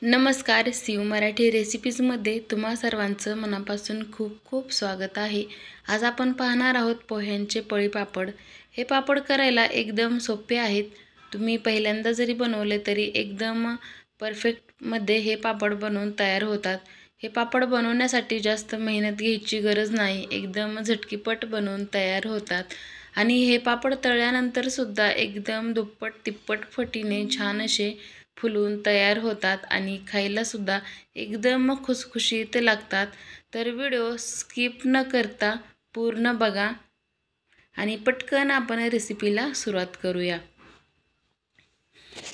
नमस्कार. सीयू मराठी रेसिपीजमध्ये तुम्हा सर्वांचं मनापासून खूप खूप स्वागत आहे. आज आपण पाहणार आहोत पोह्यांचे पळीपापड. हे पापड करायला एकदम सोपे आहेत. तुम्ही पहिल्यांदा जरी बनवले तरी एकदम परफेक्टमध्ये हे पापड बनवून तयार होतात. हे पापड बनवण्यासाठी जास्त मेहनत घ्यायची गरज नाही. एकदम झटकीपट बनवून तयार होतात. आणि हे पापड तळल्यानंतरसुद्धा एकदम दुप्पट तिप्पट फटीने छान असे फुलून तयार होतात आणि खायलासुद्धा एकदम खुसखुशीत लागतात. तर व्हिडिओ स्किप न करता पूर्ण बघा आणि पटकन आपण रेसिपीला सुरुवात करूया.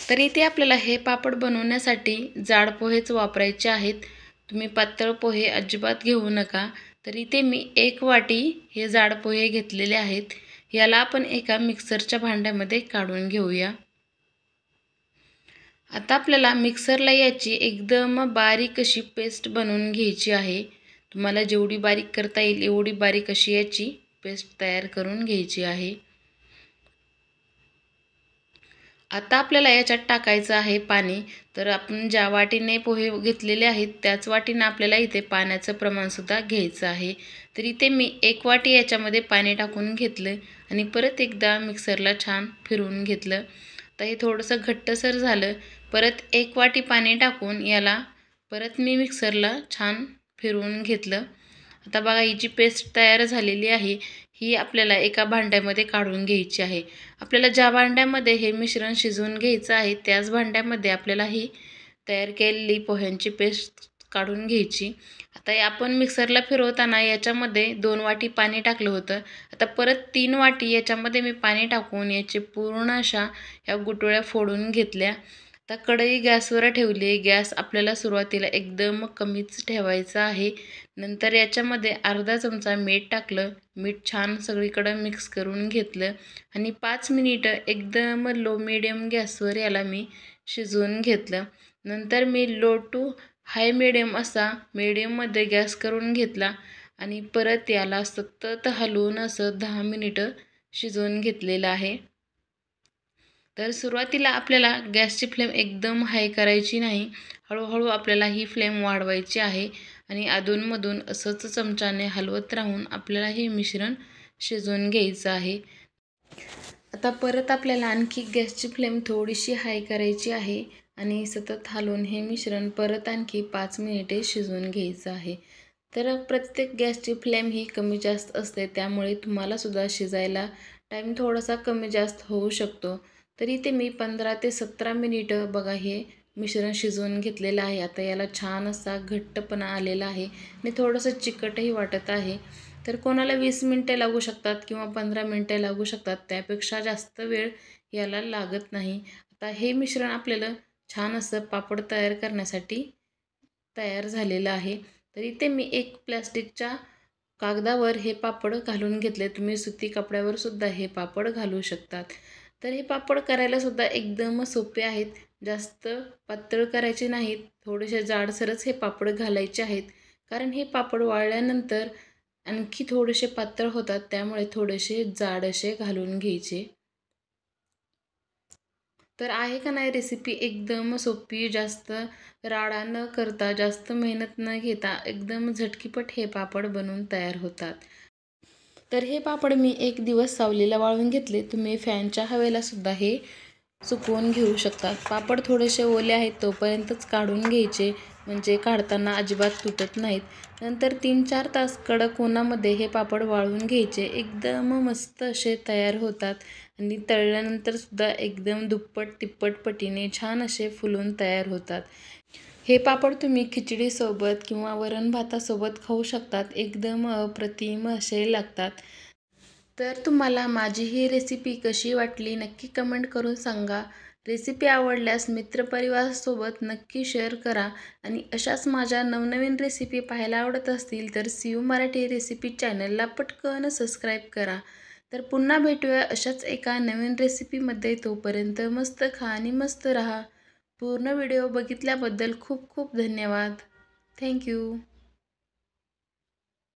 तर इथे आपल्याला हे पापड बनवण्यासाठी जाड पोहेच वापरायचे आहेत. तुम्ही पातळ पोहे अजिबात घेऊ नका. तर इथे मी 1 वाटी हे जाड पोहे घेतलेले आहेत. याला आपण एका मिक्सरच्या भांड्यामध्ये काढून घेऊया. आता आपल्याला मिक्सरला याची एकदम बारीक अशी पेस्ट बनवून घ्यायची आहे. तुम्हाला जेवढी बारीक करता येईल एवढी बारीक अशी याची पेस्ट तयार करून घ्यायची आहे. आता आपल्याला याच्यात टाकायचं आहे पाणी. तर आपण ज्या वाटीने पोहे घेतलेले आहेत त्याच वाटीने आपल्याला इथे पाण्याचं प्रमाणसुद्धा घ्यायचं आहे. तर इथे मी 1 वाटी याच्यामध्ये पाणी टाकून घेतलं आणि परत एकदा मिक्सरला छान फिरवून घेतलं. आता हे थोडंसं घट्टसर झालं. परत 1 वाटी पाणी टाकून याला परत मी मिक्सरला छान फिरवून घेतलं. आता बघा ही जी पेस्ट तयार झालेली आहे ही आपल्याला एका भांड्यामध्ये काढून घ्यायची आहे. आपल्याला ज्या भांड्यामध्ये हे मिश्रण शिजवून घ्यायचं आहे त्याच भांड्यामध्ये आपल्याला ही तयार केलेली पोह्यांची पेस्ट काढून घ्यायची. आता आपण मिक्सरला फिरवताना याच्यामध्ये 2 वाटी पाणी टाकलं होतं. आता परत 3 वाटी याच्यामध्ये मी पाणी टाकून याचे पूर्ण अशा या गुठळ्या फोडून घेतल्या. आता कढई गॅसवर ठेवली. गॅस आपल्याला सुरुवातीला एकदम कमीच ठेवायचा आहे. नंतर याच्यामध्ये अर्धा चमचा मीठ टाकलं. मीठ छान सगळीकडं मिक्स करून घेतलं आणि 5 मिनिटं एकदम लो मिडियम गॅसवर याला मी शिजवून घेतलं. नंतर मी लो टू हाय मिडियम असा मिडियममध्ये गॅस करून घेतला आणि परत याला सतत हलवून असं 10 मिनिटं शिजवून घेतलेलं आहे. तर सुरुवातीला आपल्याला गॅसची फ्लेम एकदम हाय करायची नाही. हळूहळू आपल्याला ही फ्लेम वाढवायची आहे आणि अधूनमधून असंच चमच्याने हलवत राहून आपल्याला हे मिश्रण शिजवून घ्यायचं आहे. आता परत आपल्याला आणखी गॅसची फ्लेम थोडीशी हाय करायची आहे आणि सतत हलवून हे मिश्रण परत आणखी 5 मिनिटे शिजवून घ्यायचं आहे. तर प्रत्येक गॅसची फ्लेम ही कमी जास्त असते, त्यामुळे तुम्हालासुद्धा शिजायला टाईम थोडासा कमी जास्त होऊ शकतो. तर इथे मी 15 ते 17 मिनिटं बघा हे मिश्रण शिजवून घेतलेलं आहे. आता याला छान असा घट्टपणा आलेला आहे आणि थोडंसं चिकटही वाटत आहे. तर कोणाला 20 मिनिटे लागू शकतात किंवा 15 मिनिटे लागू शकतात. त्यापेक्षा जास्त वेळ याला लागत नाही. आता हे मिश्रण आपल्याला छान असं पापड तयार करण्यासाठी तयार झालेलं आहे. तर इथे मी एक प्लॅस्टिकच्या कागदावर हे पापड घालून घेतले. तुम्ही सुती कपड्यावर सुद्धा हे पापड घालू शकतात. तर हे पापड करायला सुद्धा एकदम सोपे आहेत. जास्त पातळ करायचे नाहीत. थोडेसे जाडसरच हे पापड घालायचे आहेत. कारण हे पापड वाळल्यानंतर आणखी थोडेसे पातळ होतात, त्यामुळे थोडेसे जाड असे घालून घ्यायचे. तर आहे का नाही रेसिपी एकदम सोपी, जास्त राडा न करता, जास्त मेहनत न घेता एकदम झटकीपट हे पापड बनवून तयार होतात. तर हे पापड मी 1 दिवस सावलीला वाळवून घेतले. तुम्ही फॅनच्या हवेला सुद्धा हे सुकवून घेऊ शकतात. पापड थोडेसे ओले आहेत तोपर्यंतच काढून घ्यायचे, म्हणजे काढताना अजिबात तुटत नाहीत. नंतर 3-4 तास कडक उन्हामध्ये हे पापड वाळवून घ्यायचे. एकदम मस्त असे तयार होतात आणि तळल्यानंतर सुद्धा एकदम दुप्पट तिप्पट पटीने छान असे फुलून तयार होतात. हे पापड तुम्ही खिचडीसोबत किंवा वरण भातासोबत खाऊ शकतात. एकदम अप्रतिम असे लागतात. तर तुम्हाला माझी ही रेसिपी कशी वाटली नक्की कमेंट करून सांगा. रेसिपी आवडल्यास मित्रपरिवारासोबत नक्की शेअर करा आणि अशाच माझ्या नवनवीन रेसिपी पाहायला आवडत असतील तर सीयू मराठी रेसिपी चॅनलला पटकन सबस्क्राईब करा. तर पुन्हा भेटूया अशाच एका नवीन रेसिपीमध्ये. तोपर्यंत मस्त खा आणि मस्त रहा. पूर्ण व्हिडिओ बघितल्याबद्दल खूप खूप धन्यवाद. थँक्यू.